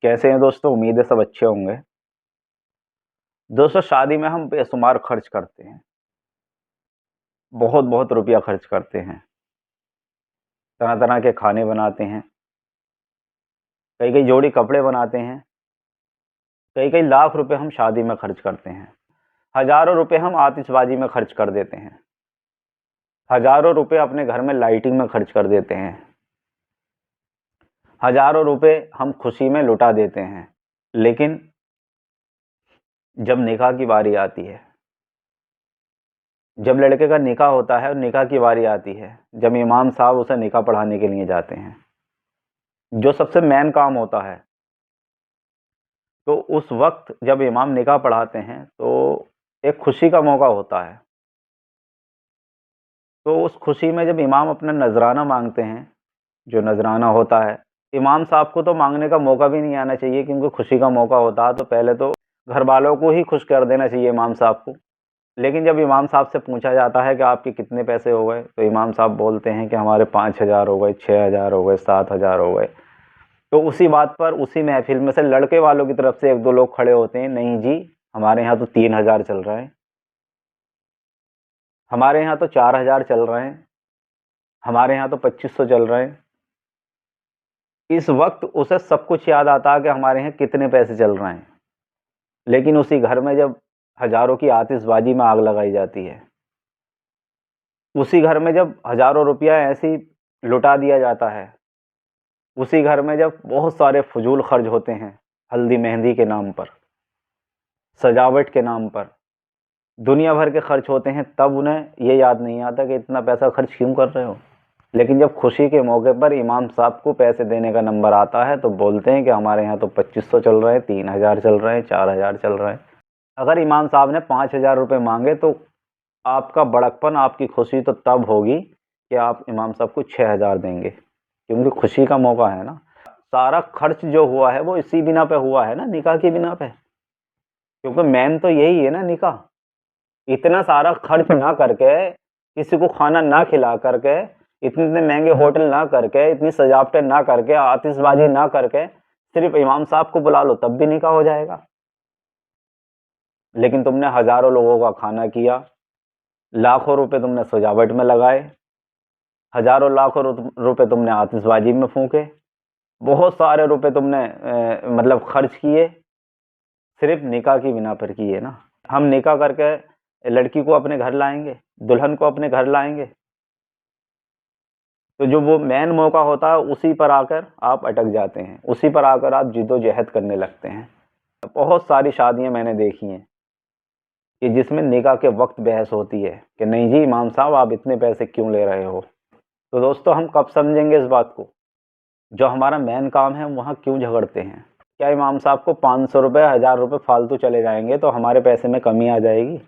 कैसे हैं दोस्तों? उम्मीद है सब अच्छे होंगे। दोस्तों शादी में हम बेशुमार खर्च करते हैं। बहुत-बहुत रुपया खर्च करते हैं। तरह-तरह के खाने बनाते हैं। कई-कई जोड़ी कपड़े बनाते हैं। कई-कई लाख रुपए हम शादी में खर्च करते हैं। हज़ारों रुपए हम आतिशबाजी में खर्च कर देते हैं। हज़ारों रुपए अपने घर में लाइटिंग में खर्च कर देते हैं। हज़ारों रुपए हम खुशी में लुटा देते हैं। लेकिन जब निकाह की बारी आती है, जब लड़के का निकाह होता है और निकाह की बारी आती है, जब इमाम साहब उसे निकाह पढ़ाने के लिए जाते हैं, जो सबसे मेन काम होता है, तो उस वक़्त जब इमाम निकाह पढ़ाते हैं, तो एक खुशी का मौका होता है। तो उस खुशी में जब इमाम अपना नज़राना माँगते हैं, जो नज़राना होता है, इमाम साहब को तो माँगने का मौका भी नहीं आना चाहिए क्योंकि खुशी का मौका होता है, तो पहले तो घरवालों को ही खुश कर देना चाहिए इमाम साहब को। लेकिन जब इमाम साहब से पूछा जाता है कि आपके कितने पैसे हो गए, तो इमाम साहब बोलते हैं कि हमारे 5,000 हो गए, 6,000 हो गए, 7,000 हो गए। तो उसी बात पर उसी महफ़िल में से लड़के वालों की तरफ से 1-2 लोग खड़े होते हैं, नहीं जी, हमारे यहाँ तो 3,000 चल रहा है, हमारे यहाँ तो 4,000 चल रहे हैं, हमारे यहाँ तो 2,500 चल रहे हैं। इस वक़्त उसे सब कुछ याद आता है कि हमारे यहाँ कितने पैसे चल रहे हैं। लेकिन उसी घर में जब हज़ारों की आतिशबाज़ी में आग लगाई जाती है, उसी घर में जब हज़ारों रुपया ऐसे ही लुटा दिया जाता है, उसी घर में जब बहुत सारे फ़ुज़ूल खर्च होते हैं, हल्दी-मेहंदी के नाम पर, सजावट के नाम पर, दुनिया भर के खर्च होते हैं, तब उन्हें ये याद नहीं आता कि इतना पैसा खर्च क्यों कर रहे हो? लेकिन जब खुशी के मौके पर इमाम साहब को पैसे देने का नंबर आता है, तो बोलते हैं कि हमारे यहाँ तो 2,500 चल रहे हैं, 3,000 चल रहे हैं, 4,000 चल रहे हैं। अगर इमाम साहब ने 5,000 रुपए माँगे, तो आपका बड़कपन, आपकी खुशी तो तब होगी कि आप इमाम साहब को 6,000 देंगे, क्योंकि खुशी का मौका है ना। सारा खर्च जो हुआ है, वो इसी बिना पे हुआ है ना, निकाह की बिना पे। क्योंकि मेन तो यही है ना निकाह। इतना सारा खर्च ना करके, किसी को खाना ना खिला करके, इतने महँगे होटल ना करके, इतनी सजावटें ना करके, आतिशबाज़ी ना करके, सिर्फ़ इमाम साहब को बुला लो, तब भी निकाह हो जाएगा। लेकिन तुमने हज़ारों लोगों का खाना किया, लाखों रुपए तुमने सजावट में लगाए, हज़ारों लाखों रुपए तुमने आतिशबाज़ी में फूँके, बहुत सारे रुपए तुमने मतलब खर्च किए, सिर्फ़ निकाह की बिना पर किए ना। हम निकाह करके लड़की को अपने घर लाएँगे, दुल्हन को अपने घर लाएँगे, तो जो वो मेन मौका होता है, उसी पर आकर आप अटक जाते हैं, उसी पर आकर आप जिद्दोजहद करने लगते हैं। बहुत सारी शादियाँ मैंने देखी हैं कि जिसमें निकाह के वक़्त बहस होती है कि नहीं जी इमाम साहब, आप इतने पैसे क्यों ले रहे हो? तो दोस्तों हम कब समझेंगे इस बात को? जो हमारा मेन काम है, वहाँ क्यों झगड़ते हैं? क्या इमाम साहब को 500 रुपए, 1,000 रुपए फालतू चले जाएँगे तो हमारे पैसे में कमी आ जाएगी?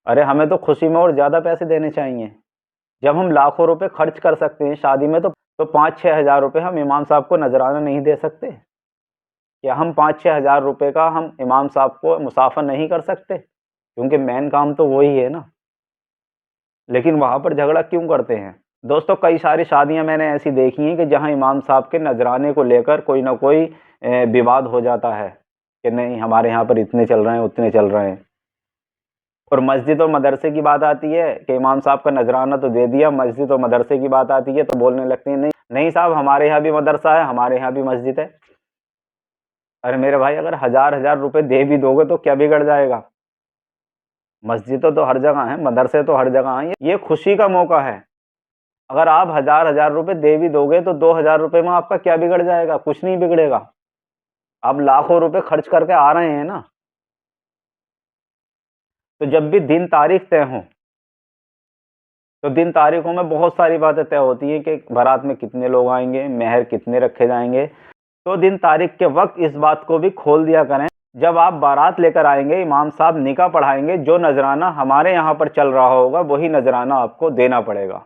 अरे हमें तो खुशी में और ज़्यादा पैसे देने चाहिए। जब हम लाखों रुपए खर्च कर सकते हैं शादी में, तो 5-6 हज़ार रुपए हम इमाम साहब को नज़राना नहीं दे सकते? क्या हम 5-6 हज़ार रुपए का हम इमाम साहब को मुसाफ़ा नहीं कर सकते? क्योंकि मेन काम तो वही है ना। लेकिन वहाँ पर झगड़ा क्यों करते हैं? दोस्तों कई सारी शादियाँ मैंने ऐसी देखी हैं कि जहाँ इमाम साहब के नज़राने को लेकर कोई ना कोई विवाद हो जाता है कि नहीं हमारे यहाँ पर इतने चल रहे हैं, उतने चल रहे हैं। और मस्जिद और मदरसे की बात आती है कि इमाम साहब का नज़राना तो दे दिया, मस्जिद और मदरसे की बात आती है तो बोलने लगते हैं नहीं, नहीं साहब हमारे यहाँ भी मदरसा है, हमारे यहाँ भी मस्जिद है। अरे मेरे भाई, अगर हज़ार-हज़ार रुपए दे भी दोगे तो क्या बिगड़ जाएगा? मस्जिदें तो हर जगह हैं, मदरसे तो हर जगह हैं, ये खुशी का मौका है। अगर आप हज़ार-हज़ार रुपए दे भी दोगे तो 2,000 रुपए में आपका क्या बिगड़ जाएगा? कुछ नहीं बिगड़ेगा। आप लाखों रुपए खर्च करके आ रहे हैं ना, तो जब भी दिन तारीख तय हो, तो दिन तारीखों में बहुत सारी बातें तय होती हैं कि बारात में कितने लोग आएँगे, मेहर कितने रखे जाएँगे। तो दिन तारीख के वक़्त इस बात को भी खोल दिया करें, जब आप बारात लेकर आएँगे, इमाम साहब निकाह पढ़ाएँगे, जो नज़राना हमारे यहाँ पर चल रहा होगा, वही नज़राना आपको देना पड़ेगा।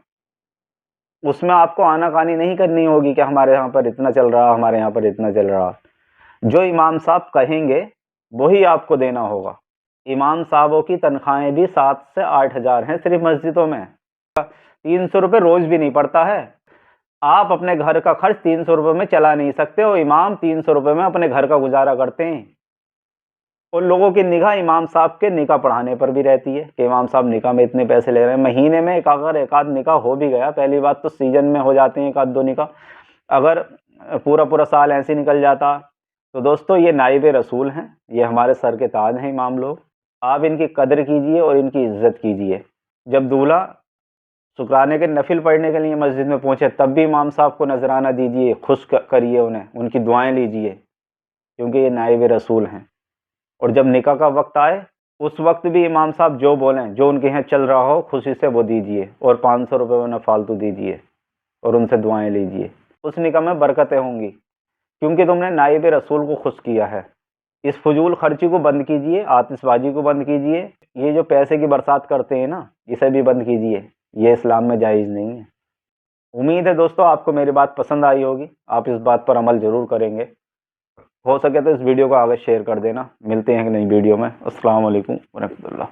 उसमें आपको आनाकानी नहीं करनी होगी कि हमारे यहाँ पर इतना चल रहा, हमारे यहाँ पर इतना चल रहा। जो इमाम साहब कहेंगे, वही आपको देना होगा। इमाम साहबों की तनख्वाहें भी 7 से 8 हज़ार हैं सिर्फ़ मस्जिदों में। 300 रुपए रोज़ भी नहीं पड़ता है। आप अपने घर का खर्च 300 रुपये में चला नहीं सकते हो, इमाम 300 रुपये में अपने घर का गुजारा करते हैं। और लोगों की निगाह इमाम साहब के निकाह पढ़ाने पर भी रहती है कि इमाम साहब निकाह में इतने पैसे ले रहे हैं। महीने में अगर एक आध निकाह हो भी गया, पहली बात तो सीजन में हो जाते हैं एक आध दो निकाह, अगर पूरा पूरा साल ऐसे निकल जाता तो दोस्तों ये नाइब रसूल हैं, ये हमारे सर के ताज हैं इमाम लोग। आप इनकी कदर कीजिए और इनकी इज्जत कीजिए। जब दूल्हा शुक्राने के नफिल पढ़ने के लिए मस्जिद में पहुंचे तब भी इमाम साहब को नजराना दीजिए, खुश करिए उन्हें, उनकी दुआएं लीजिए, क्योंकि ये नाइब रसूल हैं। और जब निकाह का वक्त आए उस वक्त भी इमाम साहब जो बोलें, जो उनके यहाँ चल रहा हो, खुशी से वो दीजिए और 500 रुपये उन्हें फालतू दीजिए और उनसे दुआएं लीजिए। उस निकाह में बरकतें होंगी, क्योंकि तुमने नाइब रसूल को खुश किया है। इस फजूल खर्ची को बंद कीजिए, आतिशबाजी को बंद कीजिए, ये जो पैसे की बरसात करते हैं ना, इसे भी बंद कीजिए, ये इस्लाम में जायज़ नहीं है। उम्मीद है दोस्तों आपको मेरी बात पसंद आई होगी, आप इस बात पर अमल ज़रूर करेंगे। हो सके तो इस वीडियो को आगे शेयर कर देना। मिलते हैं एक नई वीडियो में। अस्सलाम वालेकुम व रहमतुल्लाह।